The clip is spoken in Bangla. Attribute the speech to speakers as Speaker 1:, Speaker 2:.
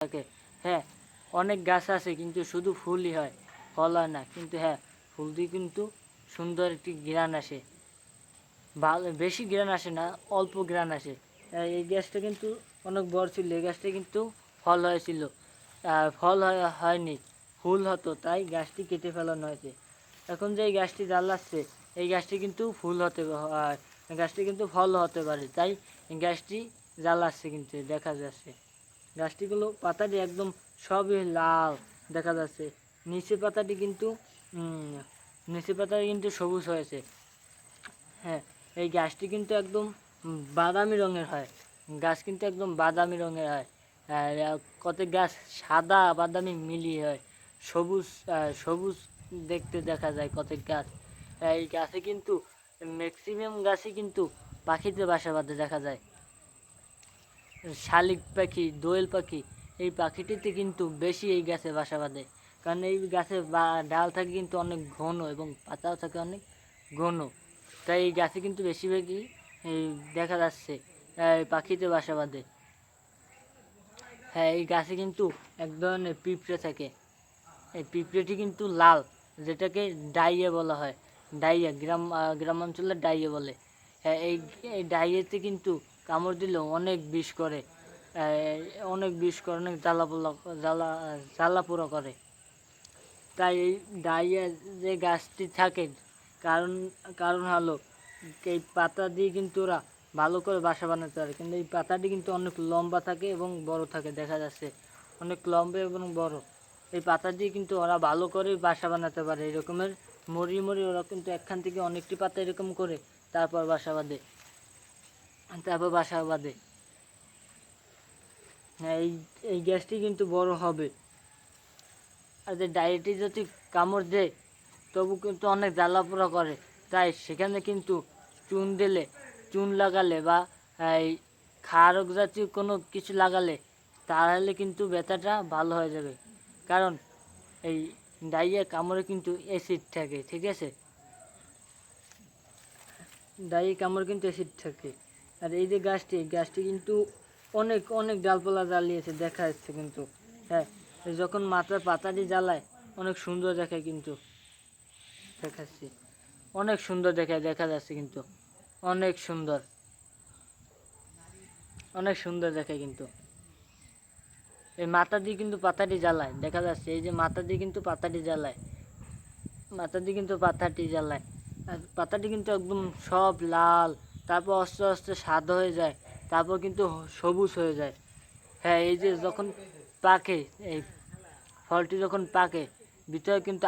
Speaker 1: থাকে। হ্যাঁ, অনেক গাছ আছে কিন্তু শুধু ফুলই হয়, ফল হয় না। কিন্তু হ্যাঁ, ফুল দিয়ে কিন্তু সুন্দর একটি ঘ্রাণ আসে। ভালো বেশি ঘ্রাণ আসে না, অল্প ঘ্রাণ আসে। এই গাছটা কিন্তু অনেক বড় ছিল, এই গাছটা কিন্তু ফল হয়েছিল, হয়নি, ফুল হতো, তাই গাছটি কেটে ফেলানো হয়েছে। এখন যে এই গাছটি জ্বালাচ্ছে, এই গাছটি কিন্তু ফুল হতে হয়, গাছটি কিন্তু ফল হতে পারে, তাই গাছটি জ্বালাচ্ছে কিন্তু দেখা যাচ্ছে। গাছটিগুলো পাতাটি একদম সবই লাল দেখা যাচ্ছে। নিচে পাতাটি কিন্তু নিচে পাতাটি কিন্তু সবুজ হয়েছে। হ্যাঁ, এই গাছটি কিন্তু একদম বাদামি রঙের হয়। গাছ কিন্তু একদম বাদামি রঙের হয়। আর কতক গাছ সাদা বাদামি মিলিয়ে হয়। সবুজ সবুজ দেখতে দেখা যায় কতক গাছ। এই গাছে কিন্তু ম্যাক্সিমাম গাছই কিন্তু পাখিতে বাসা বাঁধে দেখা যায়। শালিক পাখি, দোয়েল পাখি, এই পাখিটিতে কিন্তু বেশি এই গাছে বাসা বাঁধে। কারণ এই গাছের ডাল থাকে কিন্তু অনেক ঘন এবং পাতাও থাকে অনেক ঘন, তাই এই গাছে কিন্তু বেশিরভাগই দেখা যাচ্ছে পাখিতে বাসা বাঁধে। হ্যাঁ, এই গাছে কিন্তু এক ধরনের পিঁপড়ে থাকে। এই পিঁপড়েটি কিন্তু লাল, যেটাকে ডাইয়ে বলা হয়। ডাইয়ে গ্রামাঞ্চলে ডাইয়ে বলে। হ্যাঁ, এই ডাইয়েতে কিন্তু কামড় দিলেও অনেক বিষ করে, অনেক বিষ করে, অনেক জ্বালা পোড়া করে। তাই এই ডাইয়ে যে গাছটি থাকে, কারণ কারণ হলো এই পাতা দিয়ে কিন্তু ওরা ভালো করে বাসা বানাতে পারে। কিন্তু এই পাতাটি কিন্তু অনেক লম্বা থাকে এবং বড় থাকে দেখা যাচ্ছে, অনেক লম্বা এবং বড়। এই পাতা দিয়ে কিন্তু ওরা ভালো করে বাসা বানাতে পারে। এরকমের মরি ওরা কিন্তু একখান থেকে অনেকটি পাতা এরকম করে তারপর বাসা বাঁধে। হ্যাঁ, এই গ্যাসটি কিন্তু বড় হবে। আর যে ডায়েটি যদি কামড় দেয় তবু কিন্তু অনেক জ্বালাপোড়া করে, তাই সেখানে কিন্তু চুন লাগালে বা এই ক্ষারক জাতীয় কোনো কিছু লাগালে তাহলে কিন্তু ব্যথাটা ভালো হয়ে যাবে। কারণ এই ডাইয়ের কামড়ে কিন্তু অ্যাসিড থাকে, ঠিক আছে? ডাইয়ের কামড়ে কিন্তু অ্যাসিড থাকে। আর এই যে গাছটি কিন্তু অনেক অনেক ডালপালা জ্বালিয়েছে দেখা যাচ্ছে কিন্তু। হ্যাঁ, যখন মাথার পাতাটি জ্বালায় অনেক সুন্দর দেখায় কিন্তু, দেখাচ্ছি, অনেক সুন্দর দেখা যাচ্ছে কিন্তু, অনেক সুন্দর, অনেক সুন্দর দেখায় কিন্তু। এই মাথা দিয়ে কিন্তু পাতাটি জ্বালায় দেখা যাচ্ছে, এই যে মাথা দিয়ে কিন্তু পাতাটি জ্বালায়, আর পাতাটি কিন্তু একদম সব লাল, তারপর আস্তে আস্তে সাদা হয়ে যায়, তারপর কিন্তু সবুজ হয়ে যায়। হ্যাঁ, এই যে যখন পাকে, এই ফলটি যখন পাকে ভিতরে কিন্তু